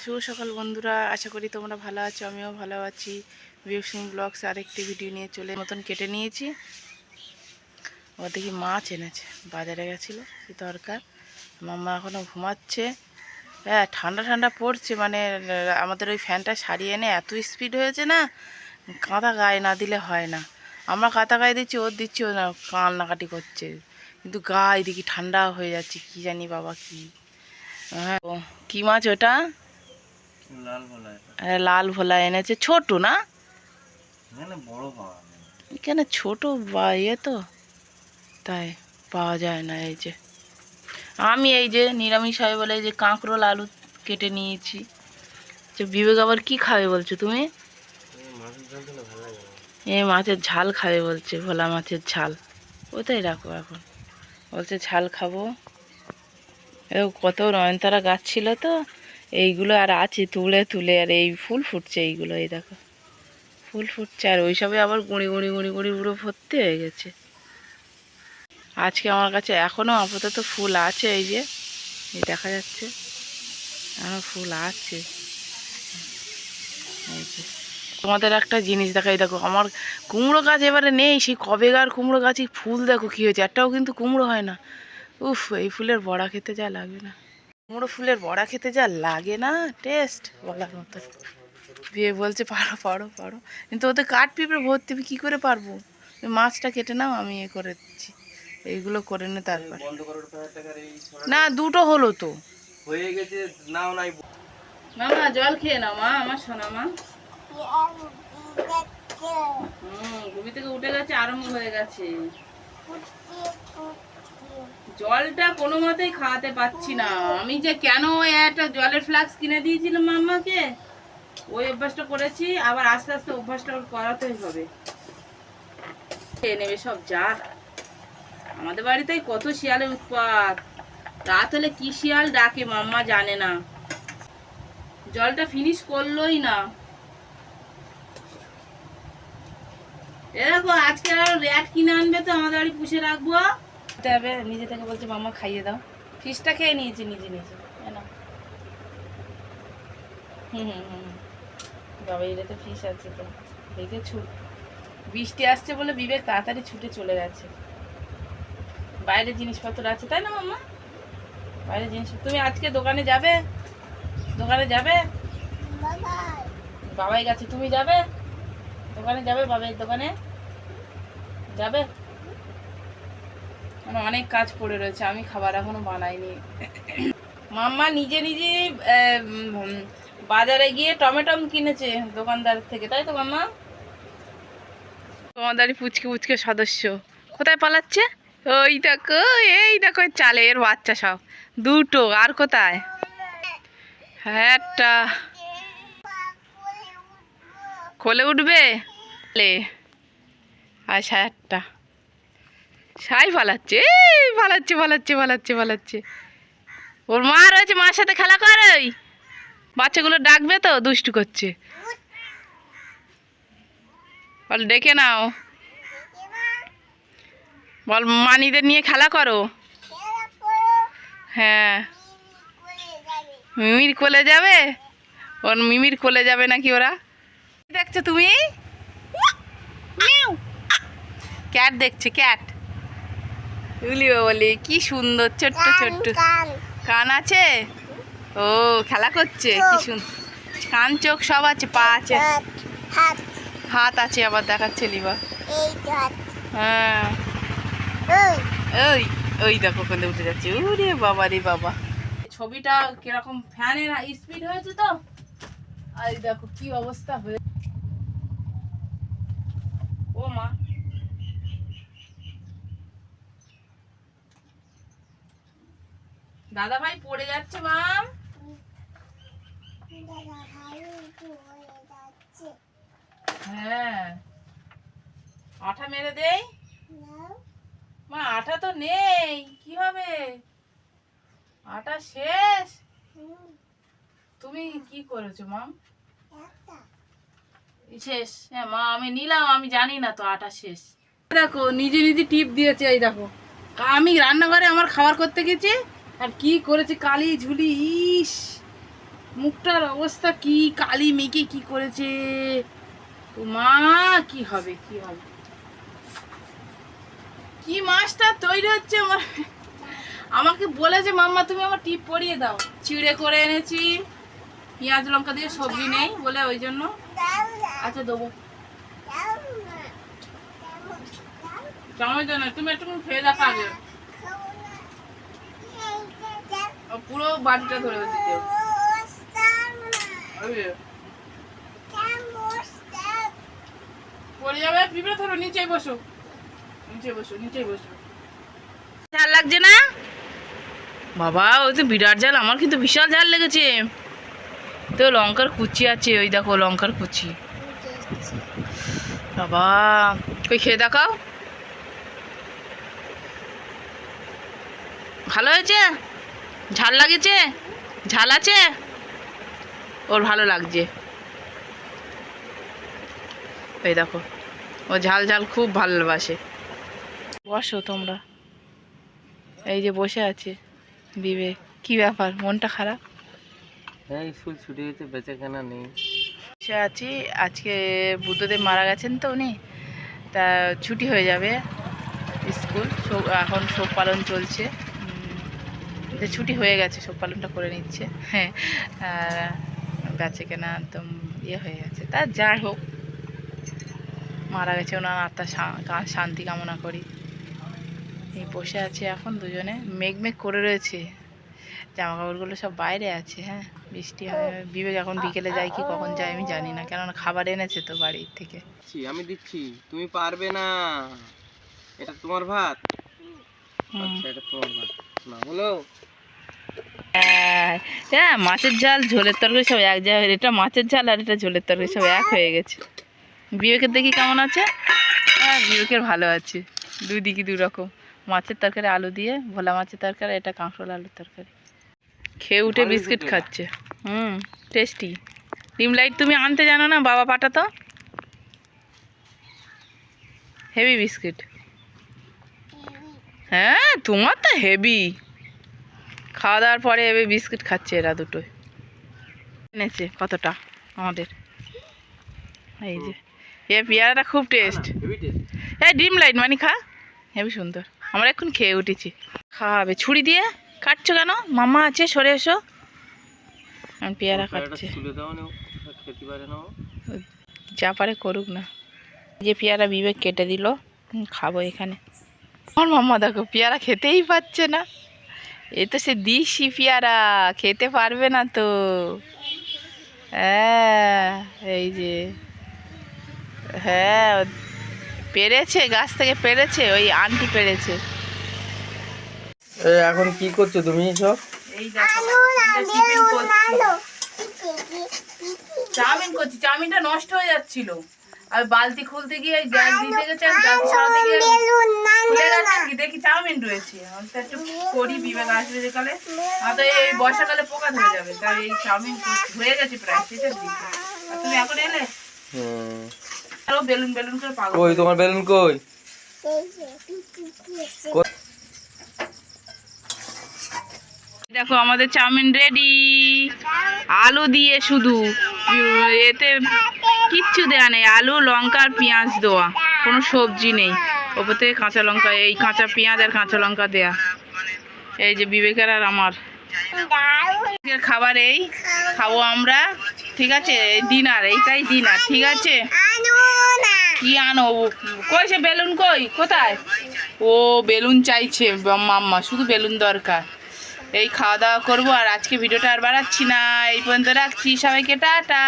শুভ সকাল বন্ধুরা, আশা করি তোমরা ভালো আছো। আমিও ভালো আছি। বিউসিং ব্লগস আরেকটি ভিডিও নিয়ে চলে মতন কেটে নিয়েছি। ও দেখি মাছ এনেছে, বাজারে গেছিলো কি দরকার। মাম্মা এখনও ঘুমাচ্ছে। হ্যাঁ, ঠান্ডা ঠান্ডা পড়ছে, মানে আমাদের ওই ফ্যানটা সারিয়ে এনে এত স্পিড হয়েছে না, কাঁথা গায়ে না দিলে হয় না। আমরা কাঁথা গায়ে দিচ্ছি, ওর দিচ্ছি, ও না কান্নাকাটি করছে, কিন্তু গায়ে দেখি ঠান্ডা হয়ে যাচ্ছে। কি জানি বাবা কি। হ্যাঁ, কি মাছ ওটা? লাল ভোলা এনেছে, ছোট না, এখানে ছোট বা তো তাই পাওয়া যায় না। এই যে আমি এই যে নিরামিষ হয় বলে এই যে কাঁকরোল আলু কেটে নিয়েছি। যে বিবেক আবার কি খাবে বলছো তুমি? মাছের ঝাল খাবে বলছে, ভোলা মাছের ঝাল। ওটাই রাখো, এখন বলছে ঝাল খাবো। কত নয়নতারা গাছ ছিল তো, এইগুলো আর আছে তুলে তুলে, আর এই ফুল ফুটছে, এইগুলো এই দেখো ফুল ফুটছে, আর ওইসবে আবার গুঁড়ি গুঁড়ি গুঁড়ি গুঁড়ি পুরো ভর্তি হয়ে গেছে। আজকে আমার কাছে এখনও আপাতত ফুল আছে, এই যে এই দেখা যাচ্ছে এখনো ফুল আছে। এই যে তোমাদের একটা জিনিস দেখাই, দেখো আমার কুমড়ো গাছ এবারে নেই, সেই কবেকার কুমড়ো গাছে ফুল দেখো কী হয়েছে, একটাও কিন্তু কুমড়ো হয় না। উফ, এই ফুলের বড়া খেতে যা লাগে না, কুমড়ো ফুলের বড়া খেতে যা লাগে না, টেস্ট বলার মতো। বিয়ে বলছে পারো পারো পারো, কিন্তু ওতে কাঠ পিঁপড়ে ভর্তি, আমি কী করে পারবো? মাছটা কেটে নাও, আমি করে দিচ্ছি, এইগুলো করে নে তারপর। না, দুটো হলো তো হয়ে গেছে। নাও নাই মামা, জল খেয়ে নাও মা, আমার সোনা মা। ঘুমি থেকে উঠে গেছে, আরম্ভ হয়ে গেছে। জলটা কোনো মতেই খাওয়াতে পারছি না। আমি যে কেন ওই একটা জলের ফ্লাক্স কিনে দিয়েছিলাম মাম্মাকে, ওই অভ্যাসটা করেছি, আবার আস্তে আস্তে অভ্যাসটা করাতেই হবে। খেয়ে নেবে সব জাত। আমাদের বাড়িতেই কত শিয়ালের উৎপাত, রাত হলে কি শিয়াল ডাকে মাম্মা জানে না। জলটা ফিনিশ করলোই না। এরকম আজকে আর র্যাট কিনে আনবে তো, আমাদের বাড়ি পুষে রাখবো। নিজে থেকে বলছে মাম্মা খাইয়ে দাও। ফিশটা খেয়ে নিয়েছে নিজে নিজে। বাবা, এটা তো ফিশ আছে তো, দেখে বৃষ্টি আসছে বলে বিবেক তাড়াতাড়ি ছুটে চলে গেছে। বাইরে জিনিসপত্র আছে তাই না মাম্মা? বাইরে জিনিস, তুমি আজকে দোকানে যাবে? দোকানে যাবে? বাবাই গেছে, তুমি যাবে দোকানে? যাবে বাবাইয়ের দোকানে যাবে? মানে অনেক কাজ পড়ে রয়েছে, আমি খাবার এখনো বানাইনি। মাম্মা নিজে নিজে বাজারে গিয়ে টমেটম কিনেছে দোকানদার থেকে, তাই তো মাম্মা? তোমাদের পুচকে পুচকে সদস্য কোথায় পালাচ্ছে? ওই দেখো, এই দেখো চালে এর বাচ্চা সব, দুটো। আর কোথায়? হ্যাঁ, কোলে উঠবে। আচ্ছা, একটা সাই পালাচ্ছে, পালাচ্ছে পালাচ্ছে পালাচ্ছে পালাচ্ছে। ওর মা রয়েছে, মার সাথে খেলা করে। ওই বাচ্চাগুলো ডাকবে তো, দুষ্টু করছে। বল ডেকে নাও, বল মানিদের নিয়ে খেলা করো। হ্যাঁ, মিমির কোলে যাবে। ওর মিমির কোলে যাবে নাকি ওরা? দেখছো তুমি? ক্যাট দেখছে, ক্যাট। উলিও বলি কি সুন্দর, ছোট্ট ছোট্ট কান আছে। ও খেলা করছে, কি সুন্দর কান, চোখ সব আছে, পা আছে, হাত আছে, আবার দেখাচ্ছে লিবা। হ্যাঁ, ওই ওই দেখো কোলে উঠে যাচ্ছে। ওরে বাবা রে বাবা, ছবিটা কিরকম ফ্যানের স্পিড হয়েছে তো, আর দেখো কি অবস্থা হয়ে। ও মা, দাদা ভাই পড়ে যাচ্ছে মাম। হ্যাঁ, আঠা মেরে দেই মা। আঠা তো নেই, কি হবে? আটা শেষ। তুমি কি করেছো মাম? শেষ? হ্যাঁ মা, আমি নিলাম, আমি জানি না তো আটা শেষ। দেখো নিজে নিজে টিপ দিয়েছে, এই দেখো। আমি রান্নাঘরে আমার খাবার করতে গেছি, আর কি করেছে কালি ঝুলি। ইস, মুখটার অবস্থা কি, কালি মেঘে কি করেছে। ও মা, কি হবে কি হবে, কি মাছটা তৈরি হচ্ছে আমার। আমাকে বলেছে মাম্মা তুমি আমার টিপ পরিয়ে দাও, চিড়ে করে এনেছি, পেঁয়াজ লঙ্কা দিয়ে সবজি নেই বলে ওই জন্য। আচ্ছা দেবো, চামচ না, তুমি একটু খেয়ে দেখো আগে, পুরো বাটিটা ধরে দিতে পড়ে যাবে। পিঁপড়ে ধরো, নিচে বসো, নিচে বসো, নিচে বসো। ঝাল লাগছে না বাবা? ওই তো বিরাট ঝাল, আমার কিন্তু বিশাল ঝাল লেগেছে। তো লঙ্কার কুচি আছে, ওই দেখো লঙ্কার কুচি। বাবা ওই খেয়ে দেখাও, ভালো হয়েছে? ঝাল লাগেছে? ঝাল আছে? ওর ভালো লাগছে। এই দেখো, ও ঝাল ঝাল খুব ভালোবাসে। বসো তোমরা, এই যে বসে আছে বিবেক। কি ব্যাপার, মনটা খারাপ? হ্যাঁ, স্কুল ছুটি হয়েছে, বেঁচে কেনা নেই। বসে আছি, আজকে বুদ্ধদেব মারা গেছেন তো উনি, তা ছুটি হয়ে যাবে স্কুল। এখন শোক পালন চলছে, যে ছুটি হয়ে গেছে, শোক পালনটা করে নিচ্ছে। হ্যাঁ, বেঁচে কেনা একদম ইয়ে হয়ে গেছে। তা যাই হোক, মারা গেছে, ওনার আত্মার শান্তি কামনা করি। এই বসে আছে এখন দুজনে, মেঘ মেঘ করে রয়েছে, জামা কাপড়গুলো সব বাইরে আছে। হ্যাঁ, বৃষ্টি হয়। বিবেক এখন বিকেলে যায় কি কখন যায় আমি জানি না, কেননা খাবার এনেছে তো বাড়ির থেকে। আমি দিচ্ছি, তুমি পারবে না। এটা তোমার ভাত। আচ্ছা, এটা তোমার ভাত না হলো। হ্যাঁ, মাছের ঝাল ঝোলের তরকারি সব এক জায়গায়। এটা মাছের ঝাল আর এটা ঝোলের তরকারি সব এক হয়ে গেছে। বিবেকের দেখি কেমন আছে? হ্যাঁ, বিবেকের ভালো আছে। দুদিকে দু রকম, মাছের তরকারি আলু দিয়ে, ভোলা মাছের তরকারি, এটা কাঁকরোল আলুর তরকারি। খেয়ে উঠে বিস্কিট খাচ্ছে। টেস্টি। ডিম লাইট তুমি আনতে জানো না? বাবা পাঠাতো, হেভি বিস্কিট। হ্যাঁ, তোমার তো হেভি। খাওয়া দাওয়ার পরে এবার বিস্কিট খাচ্ছে এরা দুটোই। এনেছে কতটা আমাদের। এই যে এ পেয়ারাটা খুব টেস্ট। এই ডিম লাইট মানে খা, হেবি সুন্দর। আমরা এখন খেয়ে উঠেছি। খাওয়াবে ছুরি দিয়ে, কাটছো কেন? মামা আছে, সরে এসো। পেয়ারা কাটছে, যা পারে করুক না। যে পেয়ারা বিবেক কেটে দিল, খাবো এখানে। আমার মাম্মা দেখো পেয়ারা খেতেই পাচ্ছে না। এ তো সে দিশি পেয়ারা, খেতে পারবে না তো। হ্যাঁ, এই যে, হ্যাঁ পেরেছে, গাছ থেকে পেরেছে, ওই আন্টি পেরেছে। এখন কি করছো তুমি সব? এই দেখো, চাউমিন করছি। চাউমিনটা নষ্ট হয়ে যাচ্ছিল, আর বালতি খুলতে গিয়ে গ্যাস দিতে গেছে, আর বালতি সরাতে গিয়ে খুলে গেছে কি দেখি চাউমিন রয়েছে। একটু করি, বিবেক আসবে যেকালে, তো এই বর্ষাকালে পোকা ধরে যাবে, তাই এই চাউমিন হয়ে গেছে প্রায় শেষের দিকে। আর তুমি এখন এলে আরো বেলুন বেলুন করে পাগল। কই তোমার বেলুন কই? দেখো আমাদের চাউমিন রেডি, আলু দিয়ে শুধু, এতে কিচ্ছু দেওয়া নেই, আলু লঙ্কা আর পেঁয়াজ দেওয়া, কোনো সবজি নেই। ওপর থেকে কাঁচা লঙ্কা, এই কাঁচা পেঁয়াজ আর কাঁচা লঙ্কা দেয়া। এই যে বিবেকের আর আমার খাবার, এই খাবো আমরা। ঠিক আছে, ডিনার, এইটাই ডিনার। ঠিক আছে, কি আনো? কই সে বেলুন, কই কোথায়? ও বেলুন চাইছে মাম্মা, শুধু বেলুন দরকার। এই খাওয়া দাওয়া করবো, আর আজকে ভিডিওটা আর বাড়াচ্ছি না, এই পর্যন্ত রাখছি। সবাইকে টাটা।